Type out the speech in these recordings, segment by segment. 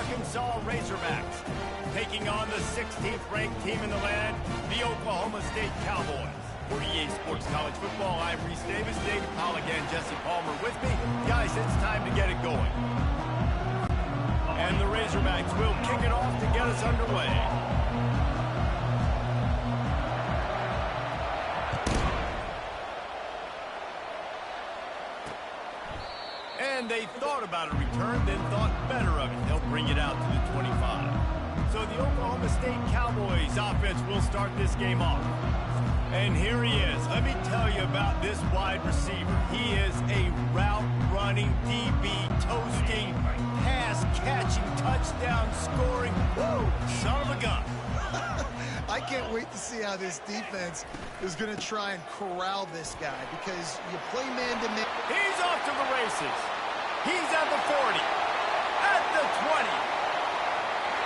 Arkansas Razorbacks, taking on the 16th ranked team in the land, the Oklahoma State Cowboys. For EA Sports College Football, I'm Reese Davis, David Pollock, and Jesse Palmer with me. Guys, it's time to get it going. And the Razorbacks will kick it off to get us underway. And they thought about a return, then thought better of it. They'll bring it out to the 25. So the Oklahoma State Cowboys offense will start this game off. And here he is. Let me tell you about this wide receiver. He is a route-running, DB, toasting, pass-catching, touchdown-scoring, woo, son of a gun. I can't wait to see how this defense is going to try and corral this guy, because you play man-to-man. He's off to the races. He's at the 40, at the 20,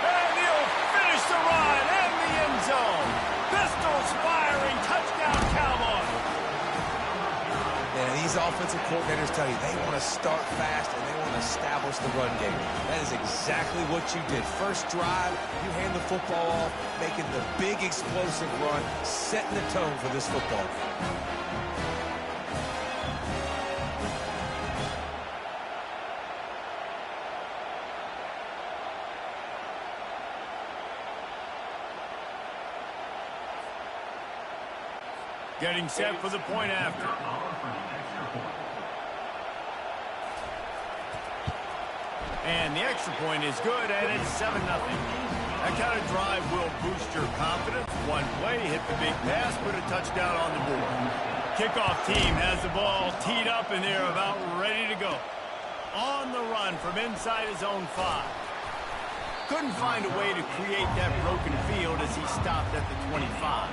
and he'll finish the run in the end zone. Pistols firing, touchdown Cowboys. And these offensive coordinators tell you they want to start fast and they want to establish the run game. That is exactly what you did. First drive, you hand the football off, making the big explosive run, setting the tone for this football game. Getting set for the point after. And the extra point is good, and it's 7-0. That kind of drive will boost your confidence. One play, hit the big pass, put a touchdown on the board. Kickoff team has the ball teed up, and they're about ready to go. On the run from inside his own 5. Couldn't find a way to create that broken field as he stopped at the 25.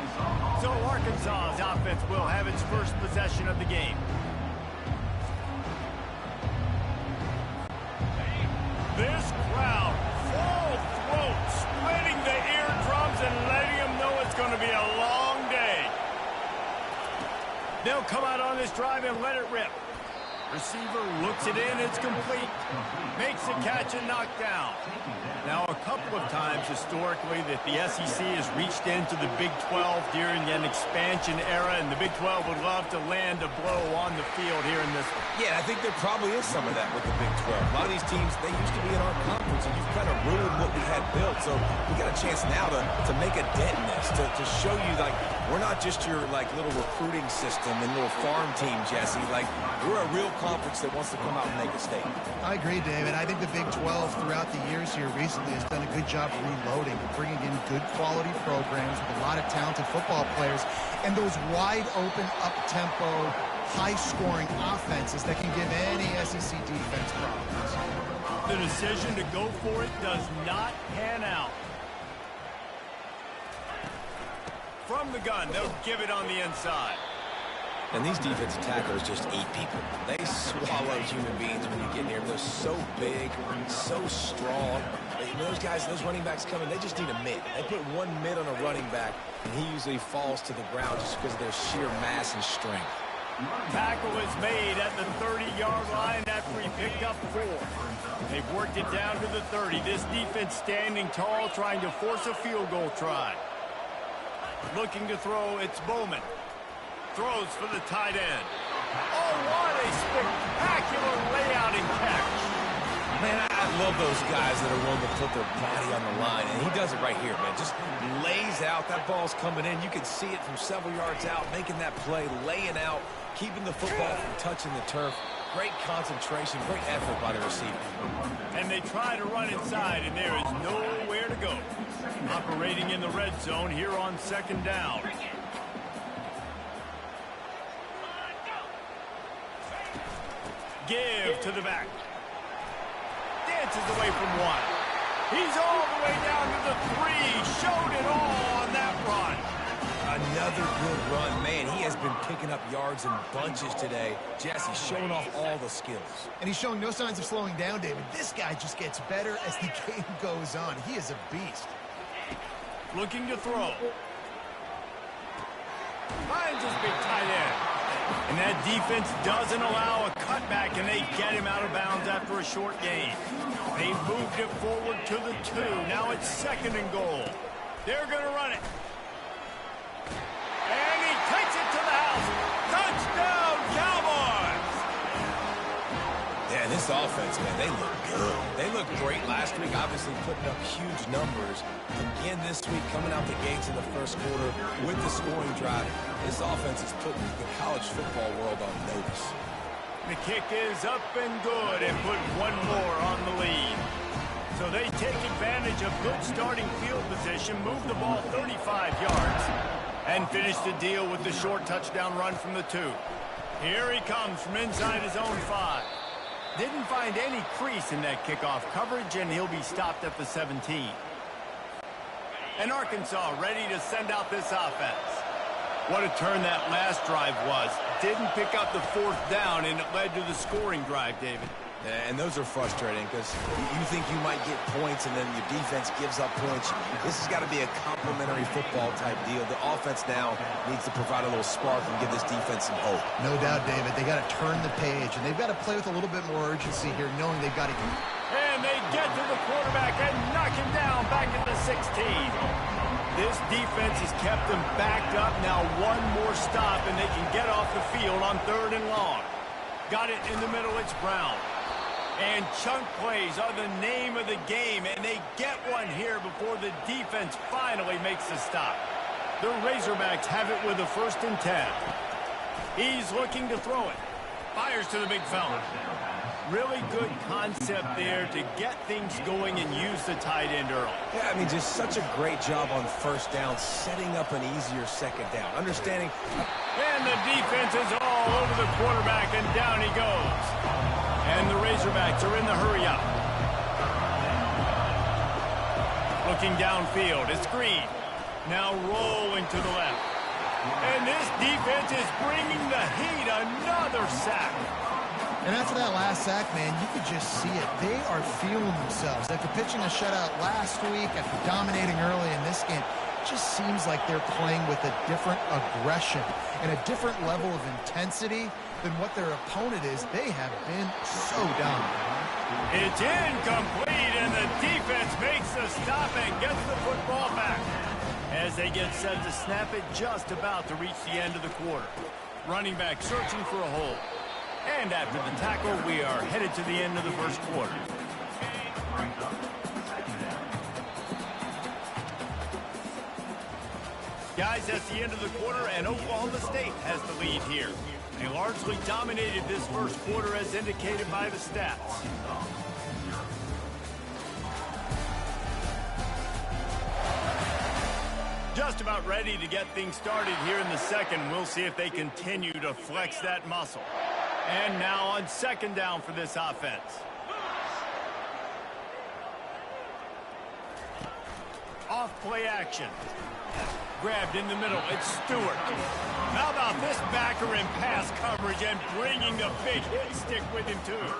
So Arkansas's offense will have its first possession of the game. This crowd, full throat, splitting the eardrums and letting them know it's going to be a long day. They'll come out on this drive and let it rip. Receiver looks it in, it's complete. Makes a catch and knocked down. Now, a couple of times historically that the SEC has reached into the Big 12 during an expansion era, and the Big 12 would love to land a blow on the field here in this one. Yeah, I think there probably is some of that with the Big 12. A lot of these teams, they used to be in our conference, and you've kind of ruined what we had built. So we got a chance now to make a dent in this, to show you, like, we're not just your, like, little recruiting system and little farm team, Jesse. Like, we're a real conference that wants to come out and make a statement. I agree, David. I think the Big 12 throughout the years here recently has done a good job reloading and bringing in good quality programs with a lot of talented football players and those wide open, up-tempo, high-scoring offenses that can give any SEC defense problems. The decision to go for it does not pan out. From the gun, they'll give it on the inside. And these defensive tacklers just eat people. They swallow human beings when you get near them. They're so big, so strong. Those guys, those running backs coming, they just need a mid. They put one mid on a running back, and he usually falls to the ground just because of their sheer mass and strength. Tackle is made at the 30-yard line after he picked up 4. They've worked it down to the 30. This defense standing tall, trying to force a field goal try. Looking to throw, it's Bowman. Throws for the tight end. Oh, what a spectacular layout and catch. Man, I love those guys that are willing to put their body on the line, and he does it right here, man. Just lays out. That ball's coming in. You can see it from several yards out, making that play, laying out, keeping the football from touching the turf. Great concentration, great effort by the receiver. And they try to run inside, and there is nowhere to go. Operating in the red zone here on 2nd down. Give to the back. Dances away from 1. He's all the way down to the 3. Showed it all on that run. Another good run. Man, he has been picking up yards in bunches today. Jesse showing off all the skills. And he's showing no signs of slowing down, David. This guy just gets better as the game goes on. He is a beast. Looking to throw. Finds his big tight end. And that defense doesn't allow a cutback, and they get him out of bounds after a short gain. They moved it forward to the 2. Now it's 2nd and goal. They're going to run it. And he takes it to the house. Touchdown, Cowboys! Yeah, this offense, man, they look good. They looked great last week, obviously putting up huge numbers. Again this week, coming out the gates in the first quarter with the scoring drive. This offense is putting the college football world on notice. The kick is up and good and put one more on the lead. So they take advantage of good starting field position, move the ball 35 yards, and finish the deal with the short touchdown run from the 2. Here he comes from inside his own 5. Didn't find any crease in that kickoff coverage, and he'll be stopped at the 17. And Arkansas ready to send out this offense. What a turn that last drive was. Didn't pick up the 4th down, and it led to the scoring drive, David. And those are frustrating because you think you might get points and then your defense gives up points. This has got to be a complementary football type deal. The offense now needs to provide a little spark and give this defense some hope. No doubt, David. They got to turn the page, and they've got to play with a little bit more urgency here, knowing they've got to get. And they get to the quarterback and knock him down back at the 16. This defense has kept them backed up. Now one more stop, and they can get off the field on 3rd and long. Got it in the middle. It's Brown. And chunk plays are the name of the game, and they get one here before the defense finally makes the stop. The Razorbacks have it with a 1st and 10. He's looking to throw it. Fires to the big fella. Really good concept there to get things going and use the tight end early. Yeah, I mean, just such a great job on 1st down, setting up an easier 2nd down. Understanding. And the defense is all over the quarterback, and down he goes. And the Razorbacks are in the hurry up. Looking downfield, it's Green. Now rolling to the left. And this defense is bringing the heat. Another sack. And after that last sack, man, you could just see it. They are feeling themselves. After pitching a shutout last week, after dominating early in this game, it just seems like they're playing with a different aggression and a different level of intensity than what their opponent is. They have been so dominant. It's incomplete, and the defense makes the stop and gets the football back. As they get set to snap it, just about to reach the end of the quarter. Running back searching for a hole. And after the tackle, we are headed to the end of the first quarter. Guys, that's the end of the quarter, and Oklahoma State has the lead here. They largely dominated this first quarter as indicated by the stats. Just about ready to get things started here in the second. We'll see if they continue to flex that muscle. And now on 2nd down for this offense. Off play action. Grabbed in the middle. It's Stewart. How about this backer in pass coverage and bringing the big hit stick with him too.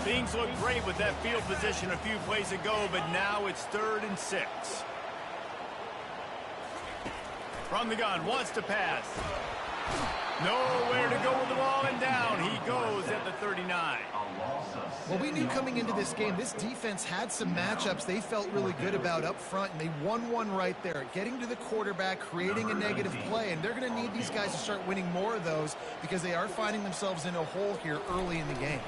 Things look great with that field position a few plays ago, but now it's 3rd and 6. From the gun, wants to pass. Nowhere to go with the ball, and down he goes at the 39. Well, we knew coming into this game, this defense had some matchups they felt really good about up front, and they won one right there, getting to the quarterback, creating a negative play, and they're going to need these guys to start winning more of those because they are finding themselves in a hole here early in the game.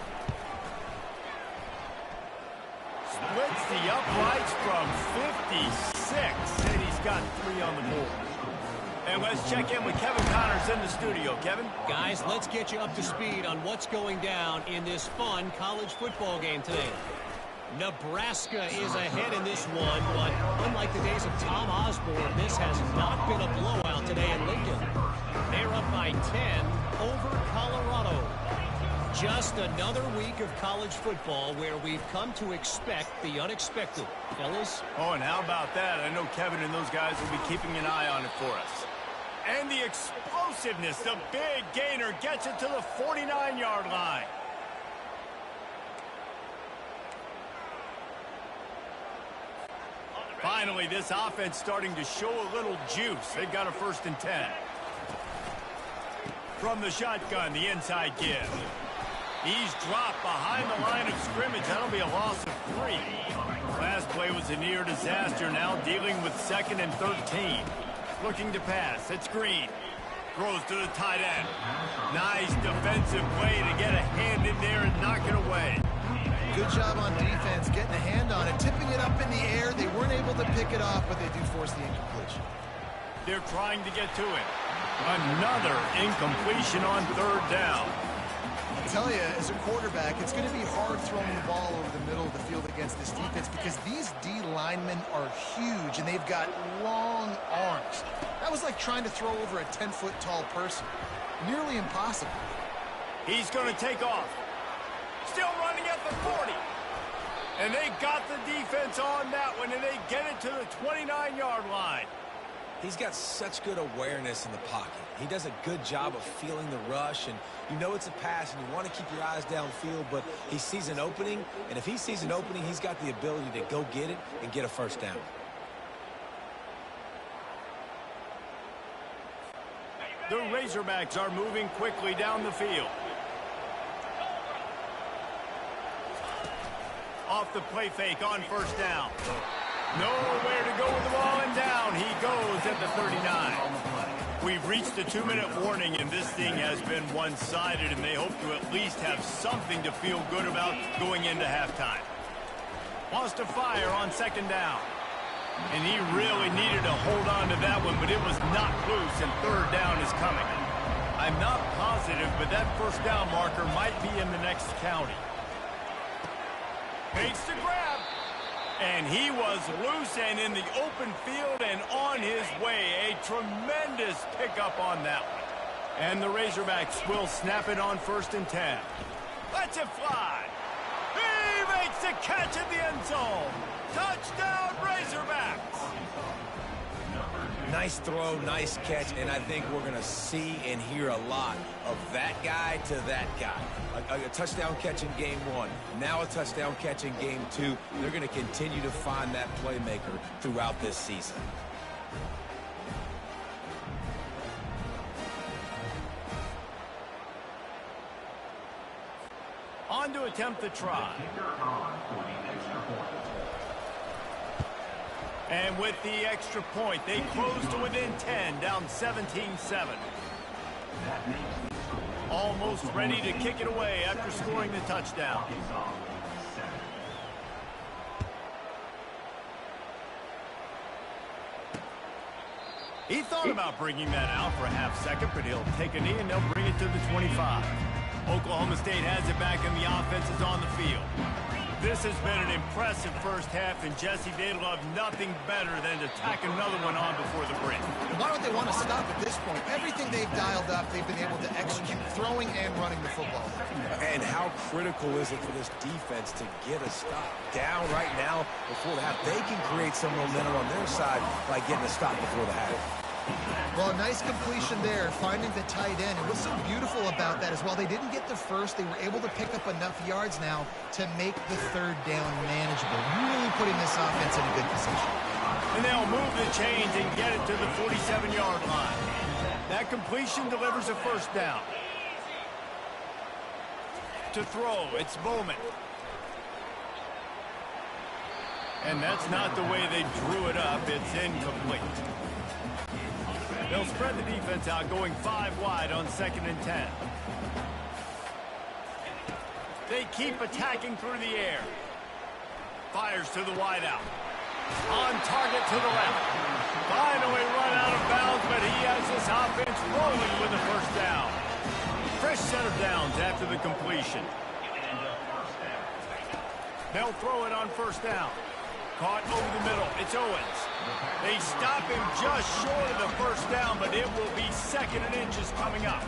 Splits the uprights from 56, and he's got 3 on the board. And let's check in with Kevin Connors in the studio. Kevin? Guys, let's get you up to speed on what's going down in this fun college football game today. Nebraska is ahead in this one, but unlike the days of Tom Osborne, this has not been a blowout today in Lincoln. They're up by 10 over Colorado. Just another week of college football where we've come to expect the unexpected. Fellas? Oh, and how about that? I know Kevin and those guys will be keeping an eye on it for us. And the explosiveness, the big gainer gets it to the 49-yard line. Finally, this offense starting to show a little juice. They've got a 1st and 10. From the shotgun, the inside give. He's dropped behind the line of scrimmage. That'll be a loss of 3. Last play was a near disaster. Now dealing with 2nd and 13. Looking to pass. It's Green. Throws to the tight end. Nice defensive play to get a hand in there and knock it away. Good job on defense getting a hand on it, tipping it up in the air. They weren't able to pick it off, but they do force the incompletion. They're trying to get to it. Another incompletion on 3rd down. I tell you, as a quarterback, it's going to be hard throwing the ball over the middle of the field against this defense because these D linemen are huge and they've got long arms. That was like trying to throw over a 10-foot tall person. Nearly impossible. He's going to take off. Still running at the 40. And they got the defense on that one, and they get it to the 29-yard line. He's got such good awareness in the pocket. He does a good job of feeling the rush, and you know it's a pass, and you want to keep your eyes downfield, but he sees an opening, and if he sees an opening, he's got the ability to go get it and get a first down. The Razorbacks are moving quickly down the field. Off the play fake on 1st down. Nowhere to go with the ball, and down he goes at the 39. We've reached the 2-minute warning, and this thing has been one-sided, and they hope to at least have something to feel good about going into halftime. Wants to fire on 2nd down. And he really needed to hold on to that one, but it was knocked loose, and 3rd down is coming. I'm not positive, but that 1st down marker might be in the next county. Makes the grab. And he was loose and in the open field and on his way. A tremendous pickup on that one. And the Razorbacks will snap it on 1st and 10. Lets it fly. He makes the catch at the end zone. Touchdown, Razorbacks. Nice throw, nice catch, and I think we're going to see and hear a lot of that guy to that guy. A touchdown catch in game 1, now a touchdown catch in game 2. They're going to continue to find that playmaker throughout this season. On to attempt the try. And with the extra point, they close to within 10, down 17-7. Almost ready to kick it away after scoring the touchdown. He thought about bringing that out for a half second, but he'll take a knee and they'll bring it to the 25. Oklahoma State has it back and the offense is on the field. This has been an impressive first half, and Jesse, they love nothing better than to tack another one on before the break. Why don't they want to stop at this point? Everything they've dialed up, they've been able to execute, throwing and running the football. And how critical is it for this defense to get a stop? Down right now before the half. They can create some momentum on their side by getting a stop before the half. Well, nice completion there, finding the tight end. And what's so beautiful about that is while they didn't get the first, they were able to pick up enough yards now to make the 3rd down manageable, really putting this offense in a good position. And they'll move the chains and get it to the 47-yard line. That completion delivers a 1st down. To throw, it's Bowman. And that's not the way they drew it up. It's incomplete. They'll spread the defense out, going 5 wide on 2nd and 10. They keep attacking through the air. Fires to the wideout. On target to the left. Finally run out of bounds, but he has this offense rolling with a 1st down. Fresh set of downs after the completion. They'll throw it on 1st down. Caught over the middle. It's Owens. They stop him just short of the 1st down, but it will be 2nd and inches coming up.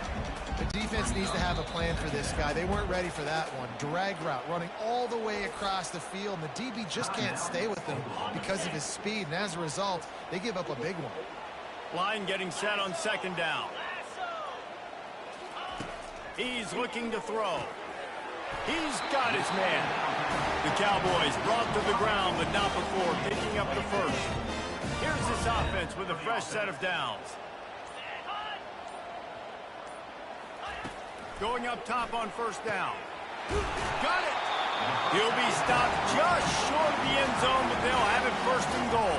The defense needs to have a plan for this guy. They weren't ready for that one. Drag route running all the way across the field, and the DB just can't stay with him because of his speed, and as a result, they give up a big one. Line getting set on 2nd down. He's looking to throw. He's got his man. The Cowboys brought to the ground, but not before picking up the 1st. Here's this offense with a fresh set of downs. Going up top on 1st down. Got it. He'll be stopped just short of the end zone, but they'll have it first and goal.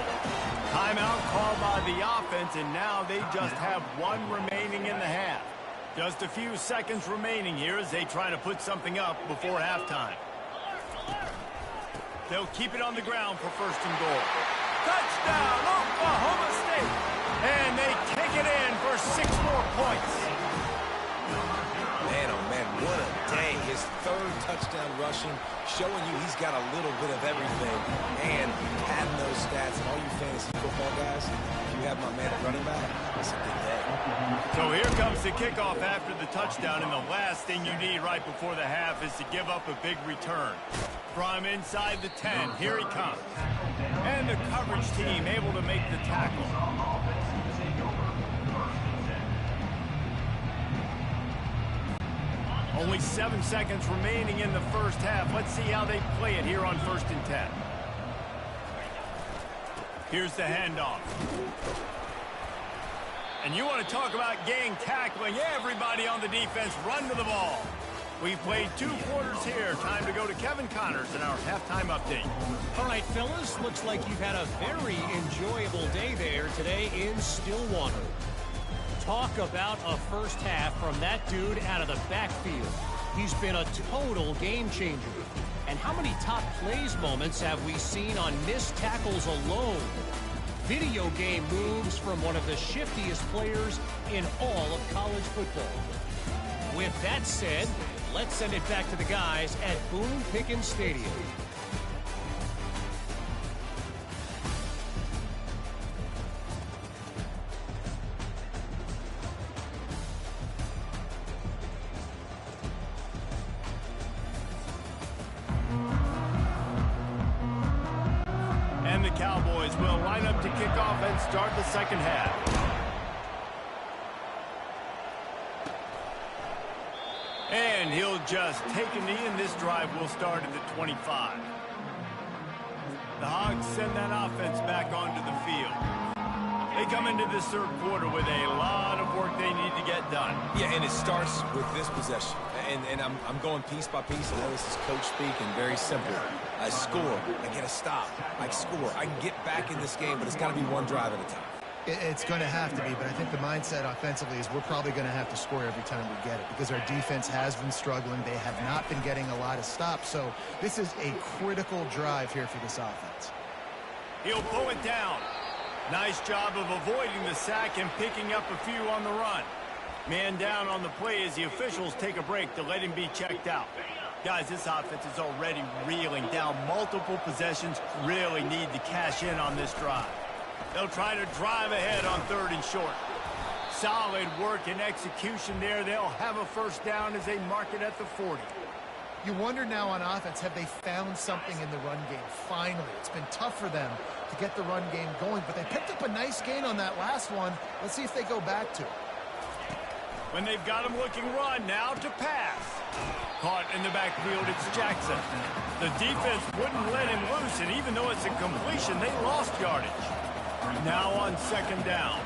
Timeout called by the offense, and now they just have one remaining in the half. Just a few seconds remaining here as they try to put something up before halftime. They'll keep it on the ground for first and goal. Touchdown, Oklahoma State! And they kick it in for 6 more points. Man, oh man, what a day. His third touchdown rushing, showing you he's got a little bit of everything. And having those stats, and all you fantasy football guys, you have my man at running back, it's a good day. So here comes the kickoff after the touchdown, and the last thing you need right before the half is to give up a big return. From inside the 10, here he comes. And the coverage team able to make the tackle. Only 7 seconds remaining in the first half. Let's see how they play it here on 1st and 10. Here's the handoff. And you want to talk about gang tackling. Everybody on the defense run to the ball. We've played 2 quarters here. Time to go to Kevin Connors in our halftime update. All right, fellas, looks like you've had a very enjoyable day there today in Stillwater. Talk about a first half from that dude out of the backfield. He's been a total game changer. And how many top plays moments have we seen on missed tackles alone? Video game moves from one of the shiftiest players in all of college football. With that said, let's send it back to the guys at Boone Pickens Stadium. And the Cowboys will line up to kick off and start the second half. And he'll just take a knee, and this drive will start at the 25. The Hogs send that offense back onto the field. They come into this third quarter with a lot of work they need to get done. Yeah, and it starts with this possession. And I'm going piece by piece. I know this is coach speak and very simple. I score, I get a stop, I score. I can get back in this game, but it's got to be one drive at a time. It's going to have to be, but I think the mindset offensively is we're probably going to have to score every time we get it because our defense has been struggling. They have not been getting a lot of stops, so this is a critical drive here for this offense. He'll pull it down. Nice job of avoiding the sack and picking up a few on the run. Man down on the play as the officials take a break to let him be checked out. Guys, this offense is already reeling down multiple possessions. Really need to cash in on this drive. They'll try to drive ahead on 3rd and short. Solid work and execution there. They'll have a first down as they mark it at the 40. You wonder now on offense, have they found something in the run game? Finally, it's been tough for them to get the run game going, but they picked up a nice gain on that last one. Let's see if they go back to it. When they've got him looking run, now to pass. Caught in the backfield, it's Jackson. The defense wouldn't let him loose, and even though it's a completion, they lost yardage. Now on 2nd down.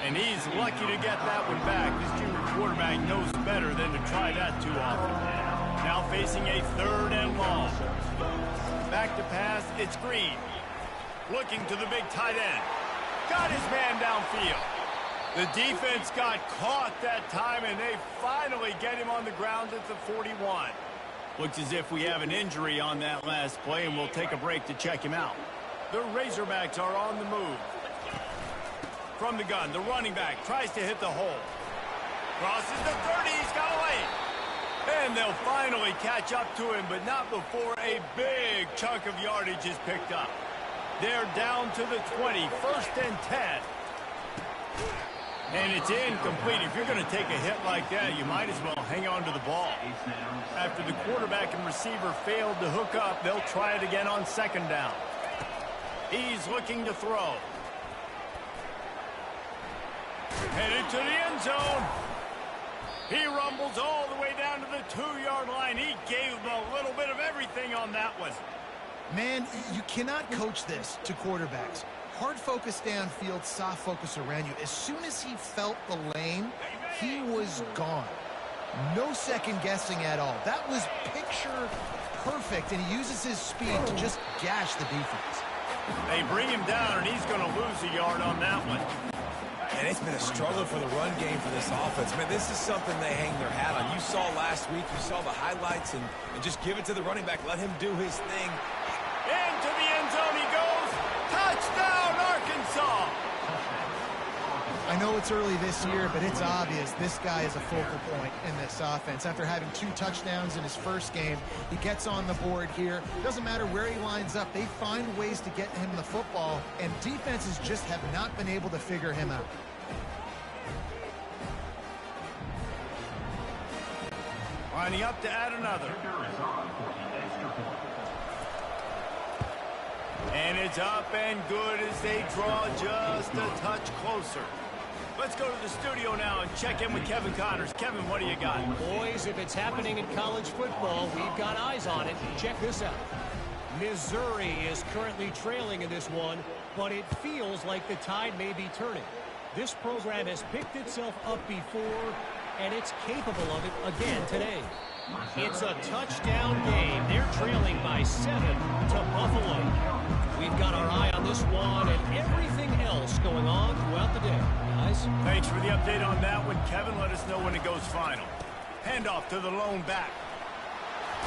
And he's lucky to get that one back. This junior quarterback knows better than to try that too often. Now facing a 3rd and long. Back to pass, it's Green. Looking to the big tight end. Got his man downfield. The defense got caught that time, and they finally get him on the ground at the 41. Looks as if we have an injury on that last play, and we'll take a break to check him out. The Razorbacks are on the move. From the gun, the running back tries to hit the hole. Crosses the 30, he's got a lane. And they'll finally catch up to him, but not before a big chunk of yardage is picked up. They're down to the 20, 1st and 10. And it's incomplete. If you're going to take a hit like that, you might as well hang on to the ball. After the quarterback and receiver failed to hook up, they'll try it again on 2nd down. He's looking to throw. Headed to the end zone. He rumbles all the way down to the 2-yard line. He gave them a little bit of everything on that one. Man, you cannot coach this to quarterbacks. Hard focus downfield, soft focus around you. As soon as he felt the lane, he was gone. No second guessing at all. That was picture perfect, and he uses his speed to just gash the defense. They bring him down, and he's going to lose a yard on that one. And it's been a struggle for the run game for this offense. Man, this is something they hang their hat on. You saw last week, you saw the highlights, and just give it to the running back. Let him do his thing. Into the end zone he goes. Touchdown, Arkansas! I know it's early this year, but it's obvious this guy is a focal point in this offense. After having 2 touchdowns in his first game, he gets on the board here. Doesn't matter where he lines up. They find ways to get him the football, and defenses just have not been able to figure him out. Lining up to add another. And it's up and good as they draw just a touch closer. Let's go to the studio now and check in with Kevin Connors. Kevin, what do you got? Boys, if it's happening in college football, we've got eyes on it. Check this out. Missouri is currently trailing in this one, but it feels like the tide may be turning. This program has picked itself up before, and it's capable of it again today. It's a touchdown game. They're trailing by 7 to Buffalo. We've got our eye on this one and everything else going on throughout the day. Guys? Thanks for the update on that one, Kevin. Let us know when it goes final. Handoff to the lone back.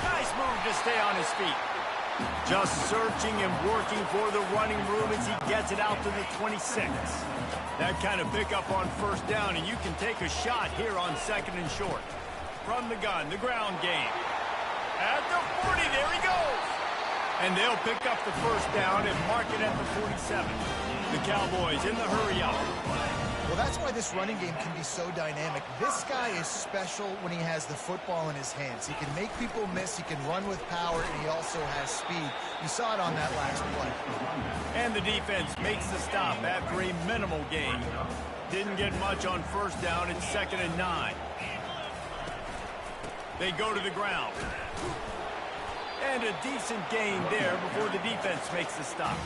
Nice move to stay on his feet. Just searching and working for the running room as he gets it out to the 26. That kind of pickup on first down, and you can take a shot here on 2nd and short. From the gun, the ground game. At the 40, there he goes. And they'll pick up the first down and mark it at the 47. The Cowboys in the hurry up. Well, that's why this running game can be so dynamic. This guy is special when he has the football in his hands. He can make people miss, he can run with power, and he also has speed. You saw it on that last play. And the defense makes the stop after a minimal gain. Didn't get much on first down. It's 2nd and 9. They go to the ground. And a decent gain there before the defense makes the stop.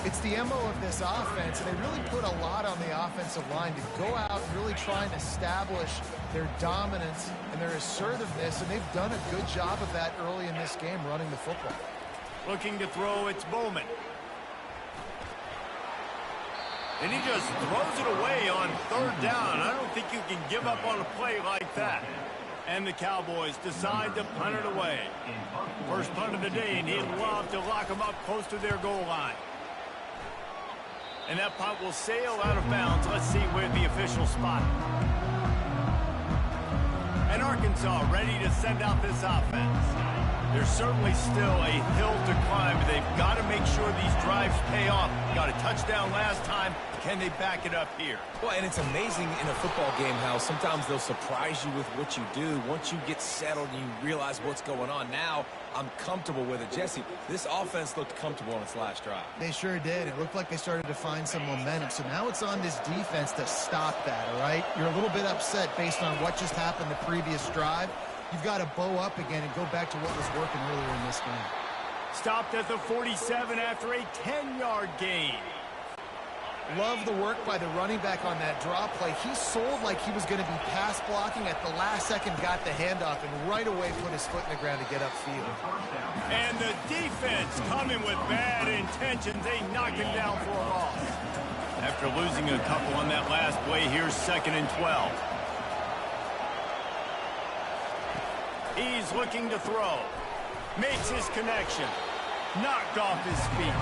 It's the MO of this offense, and they really put a lot on the offensive line to go out and really try and establish their dominance and their assertiveness, and they've done a good job of that early in this game running the football. Looking to throw, it's Bowman. And he just throws it away on 3rd down. I don't think you can give up on a play like that. And the Cowboys decide to punt it away. First punt of the day, and he'd love to lock them up close to their goal line. And that punt will sail out of bounds. Let's see where the official spot. And Arkansas ready to send out this offense. There's certainly still a hill to climb. They've got to make sure these drives pay off. Got a touchdown last time. Can they back it up here? Well, and it's amazing in a football game how sometimes they'll surprise you with what you do. Once you get settled and you realize what's going on, now I'm comfortable with it. Jesse, this offense looked comfortable on its last drive. They sure did. It looked like they started to find some momentum. So now it's on this defense to stop that, all right? You're a little bit upset based on what just happened the previous drive. You've got to bow up again and go back to what was working earlier in this game. Stopped at the 47 after a 10-yard gain. Love the work by the running back on that draw play. He sold like he was going to be pass blocking. At the last second, got the handoff, and right away put his foot in the ground to get upfield. And the defense coming with bad intentions. They knock him down for a loss. After losing a couple on that last play, here's 2nd and 12. He's looking to throw. Makes his connection. Knocked off his feet.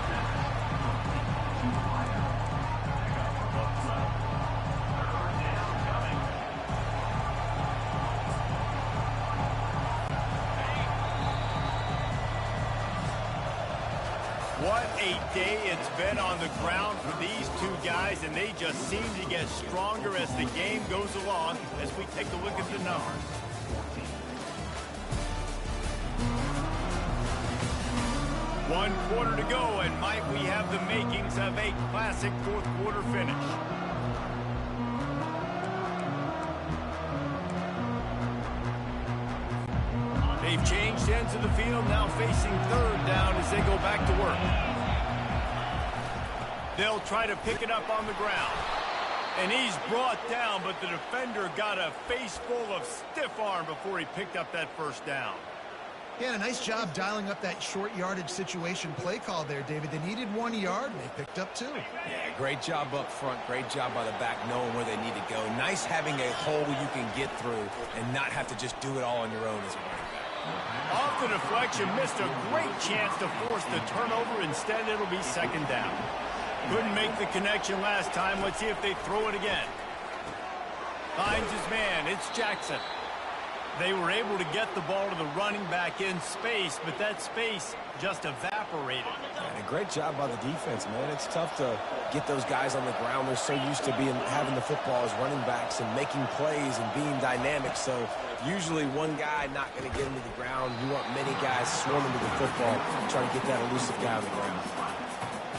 What a day it's been on the ground for these two guys, and they just seem to get stronger as the game goes along as we take a look at the numbers. One quarter to go, and might we have the makings of a classic fourth quarter finish. They've changed ends of the field, now facing 3rd down as they go back to work. They'll try to pick it up on the ground. And he's brought down, but the defender got a face full of stiff arm before he picked up that first down. Yeah, a nice job dialing up that short yardage situation play call there, David. They needed 1 yard, and they picked up 2. Yeah, great job up front. Great job by the back knowing where they need to go. Nice having a hole you can get through and not have to just do it all on your own as a running back. Off the deflection, missed a great chance to force the turnover. Instead, it'll be second down. Couldn't make the connection last time. Let's see if they throw it again. Finds his man. It's Jackson. They were able to get the ball to the running back in space, but that space just evaporated. And a great job by the defense, man. It's tough to get those guys on the ground. They're so used to having the football as running backs and making plays and being dynamic. So usually one guy not going to get him to the ground. You want many guys swarming to the football, trying to get that elusive guy on the ground.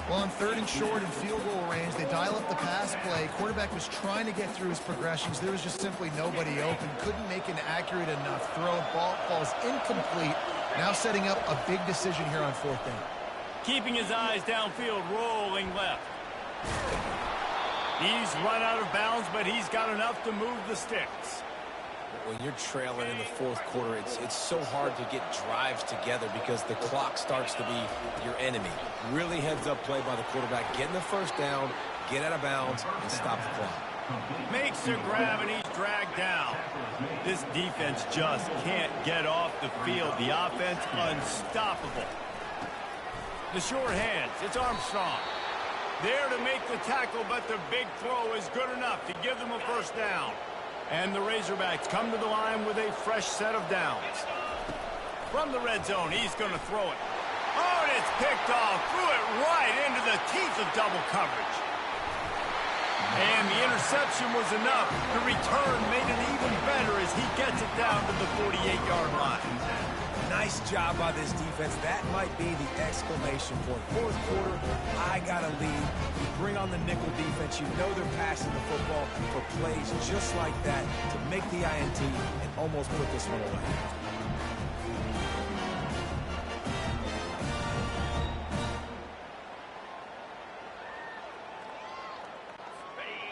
Well, on 3rd and short and field goal range, they dial up the pass play. Quarterback was trying to get through his progressions. There was just simply nobody open. Couldn't make an accurate enough throw. Ball falls incomplete. Now setting up a big decision here on 4th down. Keeping his eyes downfield, rolling left. He's run out of bounds, but he's got enough to move the sticks. When you're trailing in the 4th quarter, it's so hard to get drives together because the clock starts to be your enemy. Really heads-up play by the quarterback. Getting the first down, get out of bounds, and stop the clock. Makes a grab, and he's dragged down. This defense just can't get off the field. The offense unstoppable. The short hands, it's Armstrong. There to make the tackle, but the big throw is good enough to give them a first down. And the Razorbacks come to the line with a fresh set of downs. From the red zone, he's going to throw it. Oh, and it's picked off. Threw it right into the teeth of double coverage. And the interception was enough. The return made it even better as he gets it down to the 48-yard line. Nice job by this defense. That might be the exclamation point. 4th quarter, I got a lead. You bring on the nickel defense. You know they're passing the football for plays just like that to make the INT and almost put this one away.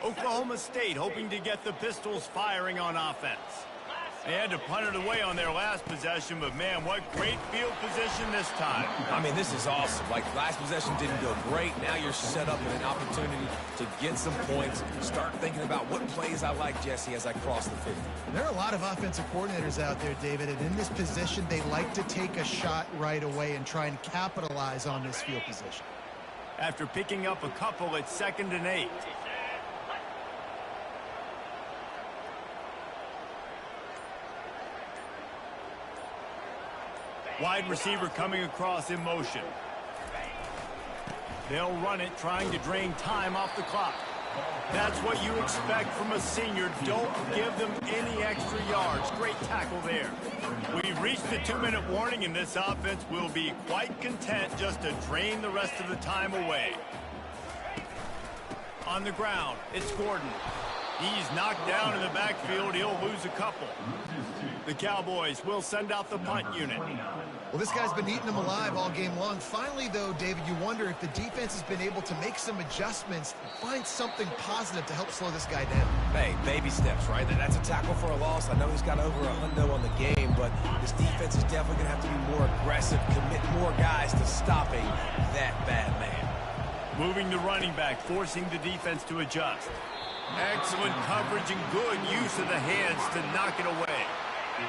Oklahoma State hoping to get the Pistols firing on offense. They had to punt it away on their last possession, but man, what great field position this time. I mean, this is awesome. Like, last possession didn't go great. Now you're set up with an opportunity to get some points. Start thinking about what plays I like, Jesse, as I cross the field. There are a lot of offensive coordinators out there, David, and in this position, they like to take a shot right away and try and capitalize on this field position. After picking up a couple, it's 2nd and 8. Wide receiver coming across in motion. They'll run it, trying to drain time off the clock. That's what you expect from a senior. Don't give them any extra yards. Great tackle there. We've reached the 2-minute warning, and this offense will be quite content just to drain the rest of the time away. On the ground, it's Gordon. He's knocked down in the backfield. He'll lose a couple. The Cowboys will send out the punt unit. Well, this guy's been eating them alive all game long. Finally, though, David, you wonder if the defense has been able to make some adjustments, find something positive to help slow this guy down. Hey, baby steps, right? That's a tackle for a loss. I know he's got over $100 on the game, but this defense is definitely going to have to be more aggressive, commit more guys to stopping that bad man. Moving the running back, forcing the defense to adjust. Excellent coverage and good use of the hands to knock it away.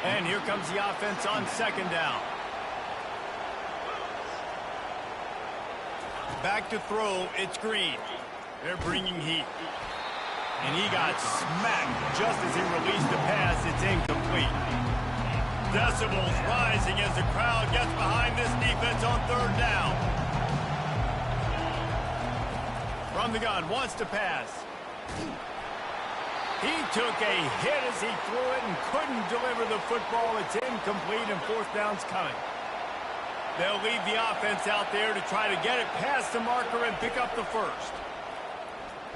And here comes the offense on 2nd down. Back to throw, it's Green. They're bringing heat. And he got smacked just as he released the pass. It's incomplete. Decibels rising as the crowd gets behind this defense on 3rd down. From the gun, wants to pass. He took a hit as he threw it and couldn't deliver the football. It's incomplete, and 4th down's coming. They'll leave the offense out there to try to get it past the marker and pick up the first.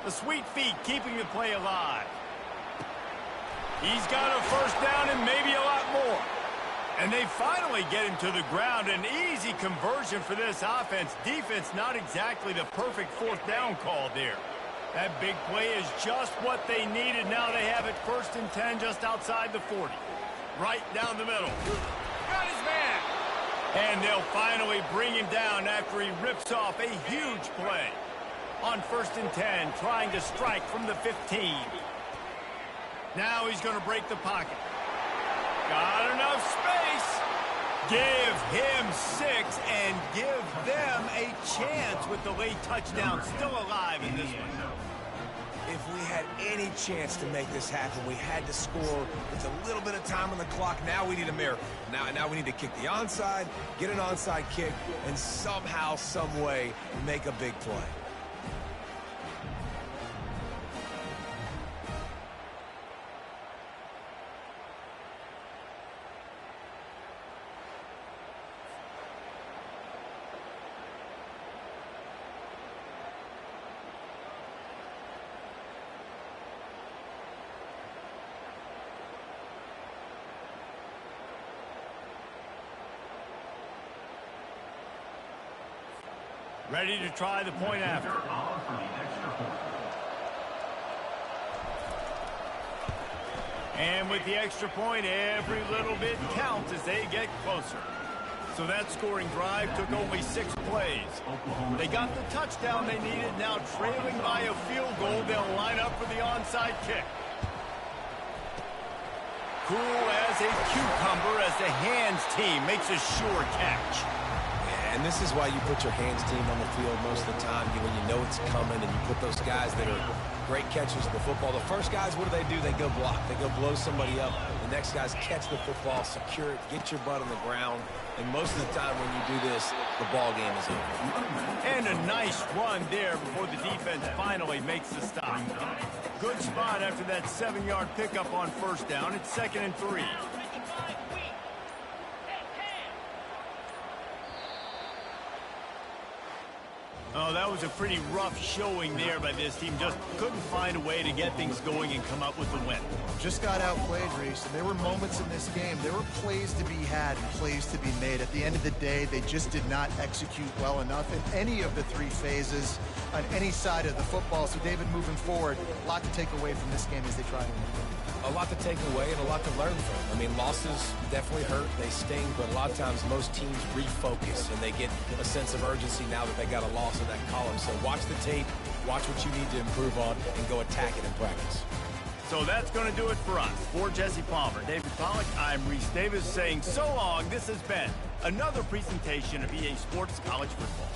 The sweet feet keeping the play alive. He's got a first down and maybe a lot more. And they finally get him to the ground. An easy conversion for this offense. Defense not exactly the perfect 4th down call there. That big play is just what they needed. Now they have it 1st and 10 just outside the 40. Right down the middle. Got his man. And they'll finally bring him down after he rips off a huge play. On 1st and 10, trying to strike from the 15. Now he's going to break the pocket. Got enough space. Give him 6 and give them a chance with the late touchdown still alive in this one. If we had any chance to make this happen, we had to score with a little bit of time on the clock. Now we need a miracle. Now we need to kick the onside, get an onside kick, and somehow, some way, make a big play. Ready to try the point after. And with the extra point, every little bit counts as they get closer. So that scoring drive took only 6 plays. They got the touchdown they needed. Now trailing by a field goal, they'll line up for the onside kick. Cool as a cucumber as the hands team makes a sure catch. And this is why you put your hands team on the field most of the time, when you know it's coming, and you put those guys that are great catchers of the football. The first guys, what do? They go block. They go blow somebody up. The next guys catch the football, secure it, get your butt on the ground. And most of the time when you do this, the ball game is over. And a nice run there before the defense finally makes the stop. Good spot after that 7-yard pickup on 1st down. It's 2nd and 3. Oh, that was a pretty rough showing there by this team. Just couldn't find a way to get things going and come up with the win. Just got outplayed, Reese. And there were moments in this game. There were plays to be had and plays to be made. At the end of the day, they just did not execute well enough in any of the 3 phases on any side of the football. So, David, moving forward, a lot to take away from this game as they try to win. A lot to take away and a lot to learn from. I mean, losses definitely hurt. They sting, but a lot of times most teams refocus and they get a sense of urgency now that they got a loss in that column. So watch the tape, watch what you need to improve on, and go attack it in practice. So that's going to do it for us. For Jesse Palmer, David Pollack, I'm Reese Davis saying so long. This has been another presentation of EA Sports College Football.